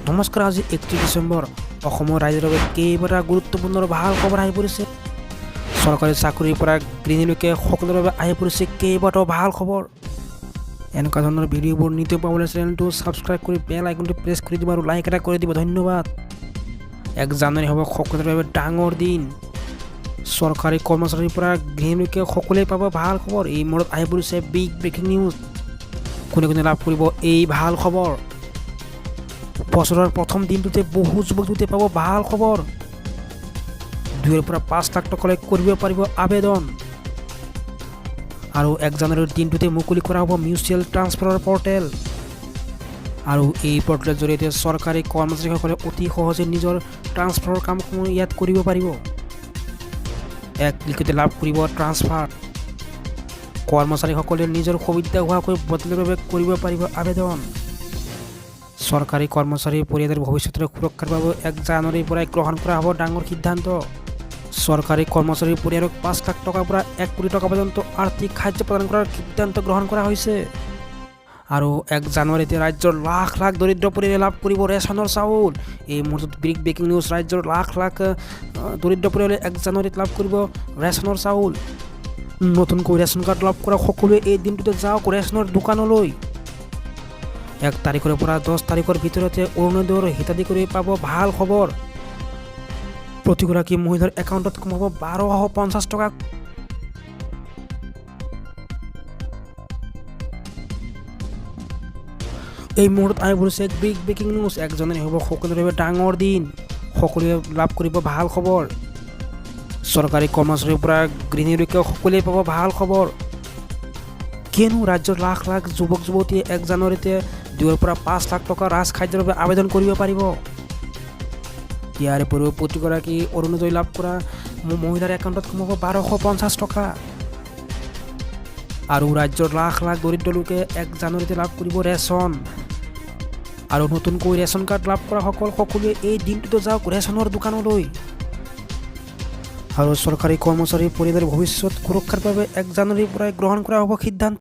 নমস্কাৰ। আজি 31 ডিচেম্বৰ অসমৰ ৰাইজৰ বাবে কেইবাটা গুৰুত্বপূৰ্ণ ভাল খবৰ আহি পৰিছে। চৰকাৰী চাকৰিৰ পৰা গৃহিণীলৈকে সকলোৰে বাবে আহি পৰিছে কেইবাটাও ভাল খবৰ। এনেকুৱা ধৰণৰ ভিডিঅ'বোৰ নিতৌ পাবলৈ চেনেলটো ছাবস্ক্ৰাইব কৰি বেল আইকনটো প্ৰেছ কৰি দিব আৰু লাইক এটা কৰি দিব। ধন্যবাদ। 1 জানুৱাৰী হ'ব সকলোৰে বাবে ডাঙৰ দিন। চৰকাৰী কৰ্মচাৰীৰ পৰা গৃহিণীলৈকে সকলোৱে পাব ভাল খবৰ। এই মুহূৰ্তত আহি পৰিছে বিগ ব্ৰেকিং নিউজ। কোনে কোনে লাভ কৰিব এই ভাল খবৰ? বছৰৰ প্ৰথম দিনটোতে বহু যুৱক-যুৱতীয়ে পাব ভাল খবৰ। 2 পৰা 5 লাখ টকালৈ কৰিব পাৰিব আবেদন। আৰু 1 জানুৱাৰীৰ দিনটোতে মুকলি কৰা হ'ব মিউচুৱেল ট্ৰান্সফাৰৰ পৰ্টেল। আৰু এই পৰ্টেলৰ জৰিয়তে চৰকাৰী কৰ্মচাৰীসকলে অতি সহজে নিজৰ ট্ৰান্সফাৰৰ কামসমূহ ইয়াত কৰিব পাৰিব। 1 ক্লিকতে লাভ কৰিব ট্ৰান্সফাৰ। কৰ্মচাৰীসকলে নিজৰ সুবিধা হোৱাকৈ বদলিৰ বাবে কৰিব পাৰিব আবেদন। চৰকাৰী কৰ্মচাৰীৰ পৰিয়ালৰ ভৱিষ্যতৰ সুৰক্ষাৰ বাবে 1 জানুৱাৰীৰ পৰাই গ্ৰহণ কৰা হ'ব ডাঙৰ সিদ্ধান্ত। চৰকাৰী কৰ্মচাৰীৰ পৰিয়ালক 5 লাখ টকাৰ পৰা 1 কোটি টকা পৰ্যন্ত আৰ্থিক সাহায্য প্ৰদান কৰাৰ সিদ্ধান্ত গ্ৰহণ কৰা হৈছে। আৰু 1 জানুৱাৰীতে ৰাজ্যৰ লাখ লাখ দৰিদ্ৰ পৰিয়ালে লাভ কৰিব ৰেচনৰ চাউল। এই মুহূৰ্তত বিগ ব্ৰেকিং নিউজ। ৰাজ্যৰ লাখ লাখ দৰিদ্ৰ পৰিয়ালে 1 জানুৱাৰীত লাভ কৰিব ৰেচনৰ চাউল। নতুনকৈ ৰেচন কাৰ্ড লাভ কৰা সকলোৱে এই দিনটোতে যাওক ৰেচনৰ দোকানলৈ। 1 তাৰিখৰ পৰা 10 তাৰিখৰ ভিতৰতে অৰুণোদয়ৰ হিতাধিকাৰী পাব ভাল খবৰ। প্ৰতিগৰাকী মহিলাৰ একাউণ্টত সোমাব 1250 টকা। এই মুহূৰ্তত আহি পৰিছে বিগ ব্ৰেকিং নিউজ। 1 জানুৱাৰী হ'ব সকলোৰে বাবে ডাঙৰ দিন। সকলোৱে লাভ কৰিব ভাল খবৰ। চৰকাৰী কৰ্মচাৰীৰ পৰা গৃহিণীলৈকে সকলোৱে পাব ভাল খবৰ। কিয়নো ৰাজ্যৰ লাখ লাখ যুৱক যুৱতীয়ে 1 জানুৱাৰীতে 2 পৰা 5 লাখ টকা ৰাজসাহায্যৰ বাবে আবেদন কৰিব পাৰিব। ইয়াৰ উপৰিও প্ৰতিগৰাকী অৰুণোদয় লাভ কৰা মহিলাৰ একাউণ্টত সোমাব 1250 টকা। আৰু ৰাজ্যৰ লাখ লাখ দৰিদ্ৰ লোকে 1 জানুৱাৰীতে লাভ কৰিব ৰেচন। আৰু নতুনকৈ ৰেচন কাৰ্ড লাভ কৰা সকলোৱে এই দিনটোতে যাওক ৰেচনৰ দোকানলৈ। আৰু চৰকাৰী কৰ্মচাৰীৰ পৰিয়ালৰ ভৱিষ্যত সুৰক্ষাৰ বাবে 1 জানুৱাৰীৰ পৰাই গ্ৰহণ কৰা হ'ব সিদ্ধান্ত।